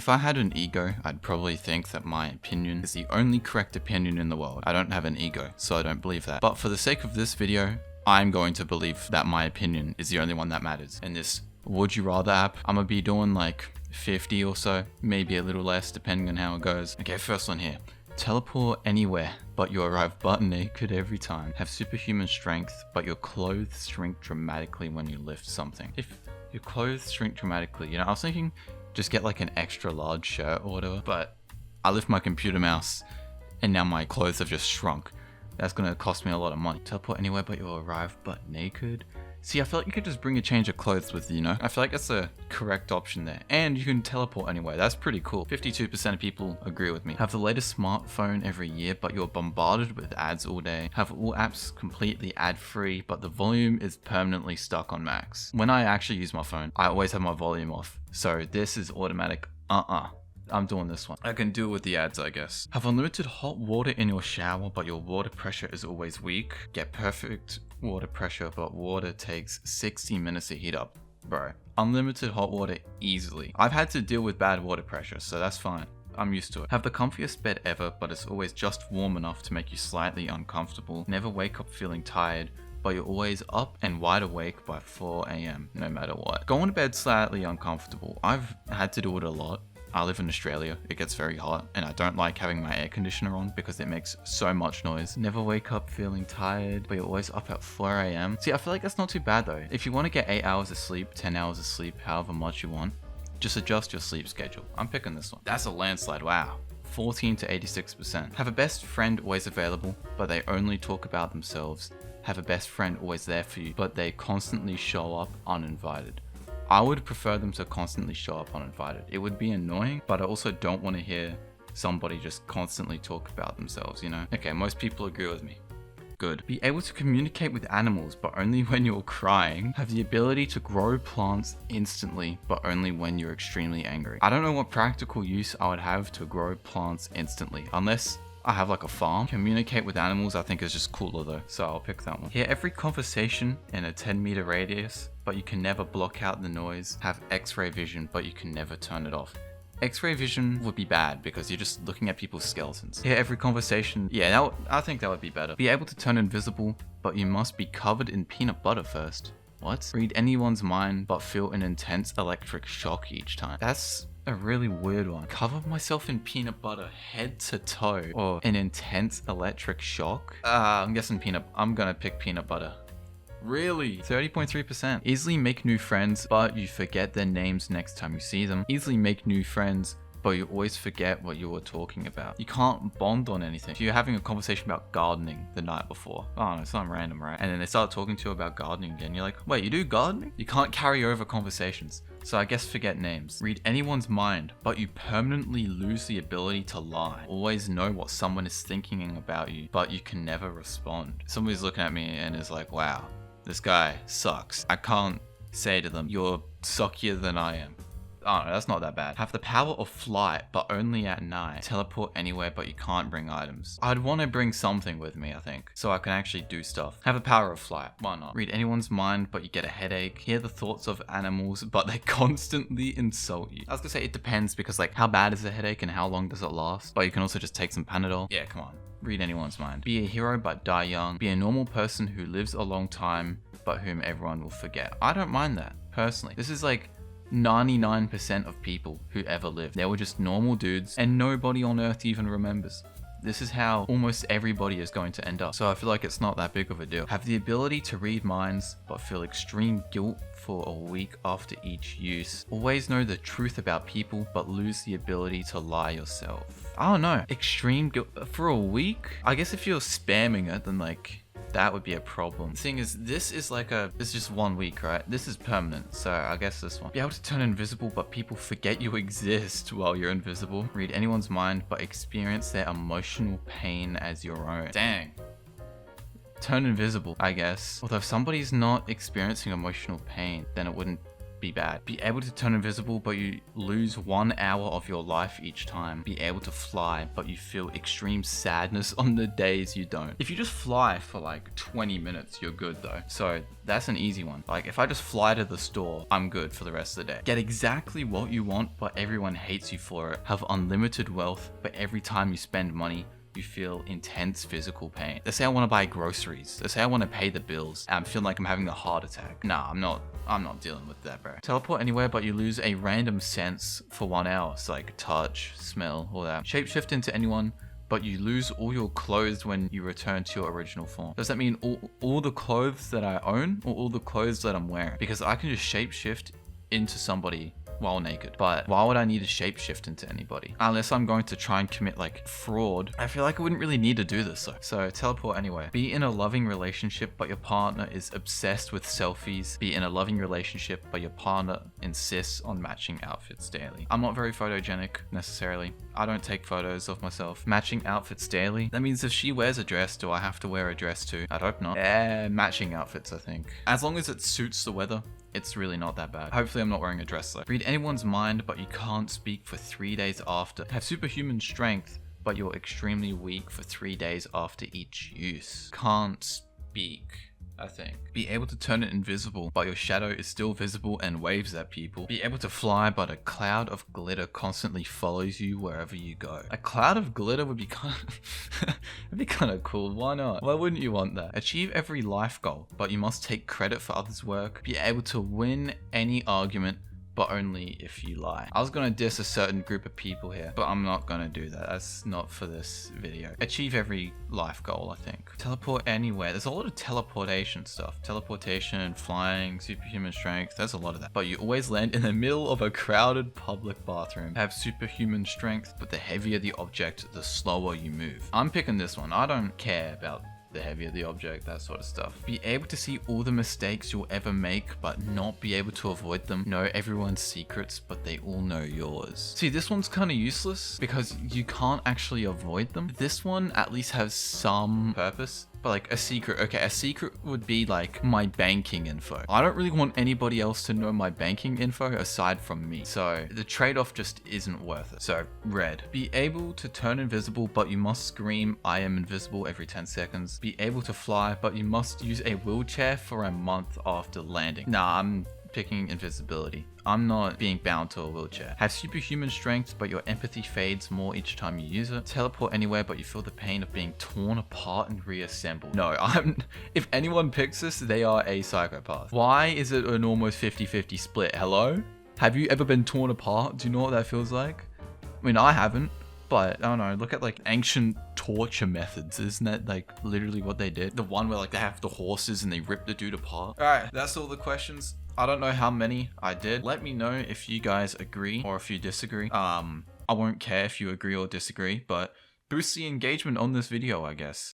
If I had an ego, I'd probably think that my opinion is the only correct opinion in the world. I don't have an ego, so I don't believe that. But for the sake of this video, I'm going to believe that my opinion is the only one that matters. In this Would You Rather app, I'm gonna be doing like 50 or so, maybe a little less depending on how it goes. Okay, first one here. Teleport anywhere, but you arrive butt naked every time. Have superhuman strength, but your clothes shrink dramatically when you lift something. If your clothes shrink dramatically, I was thinking just get like an extra large shirt or whatever, but I lift my computer mouse and now my clothes have just shrunk. That's gonna cost me a lot of money. Teleport anywhere, but you'll arrive butt naked. See, I feel like you could just bring a change of clothes with you, I feel like that's a correct option there. And you can teleport anywhere. That's pretty cool. 52% of people agree with me. Have the latest smartphone every year, but you're bombarded with ads all day. Have all apps completely ad-free, but the volume is permanently stuck on max. When I actually use my phone, I always have my volume off. So this is automatic. I'm doing this one. I can deal with the ads, I guess. Have unlimited hot water in your shower, but your water pressure is always weak. Get perfect water pressure, but water takes 60 minutes to heat up. Bro, unlimited hot water easily. I've had to deal with bad water pressure, so that's fine. I'm used to it. Have the comfiest bed ever, but it's always just warm enough to make you slightly uncomfortable. Never wake up feeling tired, but you're always up and wide awake by 4 AM, no matter what. Going to bed slightly uncomfortable. I've had to do it a lot. I live in Australia, it gets very hot, and I don't like having my air conditioner on because it makes so much noise. Never wake up feeling tired, but you're always up at 4 AM. See, I feel like that's not too bad though. If you want to get 8 hours of sleep, 10 hours of sleep, however much you want, just adjust your sleep schedule. I'm picking this one. That's a landslide, wow. 14 to 86%. Have a best friend always available, but they only talk about themselves. Have a best friend always there for you, but they constantly show up uninvited. I would prefer them to constantly show up uninvited. It would be annoying, but I also don't want to hear somebody just constantly talk about themselves, Okay, most people agree with me. Good. Be able to communicate with animals, but only when you're crying. Have the ability to grow plants instantly, but only when you're extremely angry. I don't know what practical use I would have to grow plants instantly, unless I have like a farm. Communicate with animals I think is just cooler though, so I'll pick that one. Hear every conversation in a 10-meter radius, but you can never block out the noise. Have X-ray vision, but you can never turn it off. X-ray vision would be bad because you're just looking at people's skeletons. Hear every conversation. Yeah, I think that would be better. Be able to turn invisible, but you must be covered in peanut butter first. What? Read anyone's mind, but feel an intense electric shock each time. That's a really weird one. Cover myself in peanut butter head to toe, or an intense electric shock? I'm guessing I'm gonna pick peanut butter. Really? 30.3%. Easily make new friends, but you forget their names next time you see them. Easily make new friends, but you always forget what you were talking about. You can't bond on anything. If you're having a conversation about gardening the night before, oh no, something random, right? And then they start talking to you about gardening again. You're like, wait, you do gardening? You can't carry over conversations. So I guess forget names. Read anyone's mind, but you permanently lose the ability to lie. Always know what someone is thinking about you, but you can never respond. Somebody's looking at me and is like, wow, this guy sucks. I can't say to them, you're suckier than I am. Oh no, that's not that bad. Have the power of flight, but only at night. Teleport anywhere, but you can't bring items. I'd want to bring something with me, I think, so I can actually do stuff. Have the power of flight, why not? Read anyone's mind, but you get a headache. Hear the thoughts of animals, but they constantly insult you. I was gonna say it depends because like how bad is the headache and how long does it last? But you can also just take some Panadol. Yeah, come on. Read anyone's mind. Be a hero, but die young. Be a normal person who lives a long time, but whom everyone will forget. I don't mind that, personally. This is like 99% of people who ever lived. They were just normal dudes and nobody on earth even remembers. This is how almost everybody is going to end up. So I feel like it's not that big of a deal. Have the ability to read minds, but feel extreme guilt for a week after each use. Always know the truth about people, but lose the ability to lie yourself. I don't know. Extreme guilt for a week? I guess if you're spamming it, then like, that would be a problem. The thing is, this is just 1 week, right? This is permanent, so I guess this one. Be able to turn invisible, but people forget you exist while you're invisible. Read anyone's mind, but experience their emotional pain as your own. Dang. Turn invisible, I guess. Although if somebody's not experiencing emotional pain, then it wouldn't be bad. Be able to turn invisible, but you lose 1 hour of your life each time. Be able to fly, but you feel extreme sadness on the days you don't. If you just fly for like 20 minutes, you're good though. So that's an easy one. Like if I just fly to the store, I'm good for the rest of the day. Get exactly what you want, but everyone hates you for it. Have unlimited wealth, but every time you spend money, you feel intense physical pain. Let's say I want to buy groceries. Let's say I want to pay the bills. I'm feeling like I'm having a heart attack. Nah, I'm not dealing with that, bro. Teleport anywhere, but you lose a random sense for 1 hour. It's like touch, smell, all that. Shapeshift into anyone, but you lose all your clothes when you return to your original form. Does that mean all the clothes that I own or all the clothes that I'm wearing? Because I can just shapeshift into somebody while naked. But why would I need to shapeshift into anybody? Unless I'm going to try and commit like fraud. I feel like I wouldn't really need to do this though. So teleport anywhere. Be in a loving relationship, but your partner is obsessed with selfies. Be in a loving relationship, but your partner insists on matching outfits daily. I'm not very photogenic necessarily. I don't take photos of myself. Matching outfits daily. That means if she wears a dress, do I have to wear a dress too? I'd hope not. Matching outfits, I think. As long as it suits the weather, it's really not that bad. Hopefully I'm not wearing a dress though. Read anyone's mind, but you can't speak for 3 days after. Have superhuman strength, but you're extremely weak for 3 days after each use. Can't speak, I think. Be able to turn it invisible, but your shadow is still visible and waves at people. Be able to fly, but a cloud of glitter constantly follows you wherever you go. A cloud of glitter would be kind of cool. Why not? Why wouldn't you want that? Achieve every life goal, but you must take credit for others' work. Be able to win any argument, but only if you lie. I was gonna diss a certain group of people here, but I'm not gonna do that. That's not for this video. Achieve every life goal, I think. Teleport anywhere. There's a lot of teleportation stuff. Teleportation, flying, superhuman strength. There's a lot of that. But you always land in the middle of a crowded public bathroom. Have superhuman strength, but the heavier the object, the slower you move. I'm picking this one. I don't care about the heavier the object, that sort of stuff. Be able to see all the mistakes you'll ever make, but not be able to avoid them. Know everyone's secrets, but they all know yours. See, this one's kind of useless because you can't actually avoid them. This one at least has some purpose. But like a secret, okay, a secret would be like my banking info. I don't really want anybody else to know my banking info aside from me. So the trade-off just isn't worth it. So red. Be able to turn invisible, but you must scream, "I am invisible" every 10 seconds. Be able to fly, but you must use a wheelchair for a month after landing. Nah, I'm picking invisibility. I'm not being bound to a wheelchair. Have superhuman strength, but your empathy fades more each time you use it. Teleport anywhere, but you feel the pain of being torn apart and reassembled. No, if anyone picks this, they are a psychopath. Why is it an almost 50-50 split? Hello? Have you ever been torn apart? Do you know what that feels like? I mean, I haven't, but I don't know. Look at like ancient torture methods. Isn't that like literally what they did? The one where like they have the horses and they rip the dude apart. All right, that's all the questions. I don't know how many I did. Let me know if you guys agree or if you disagree. I won't care if you agree or disagree, but boost the engagement on this video, I guess.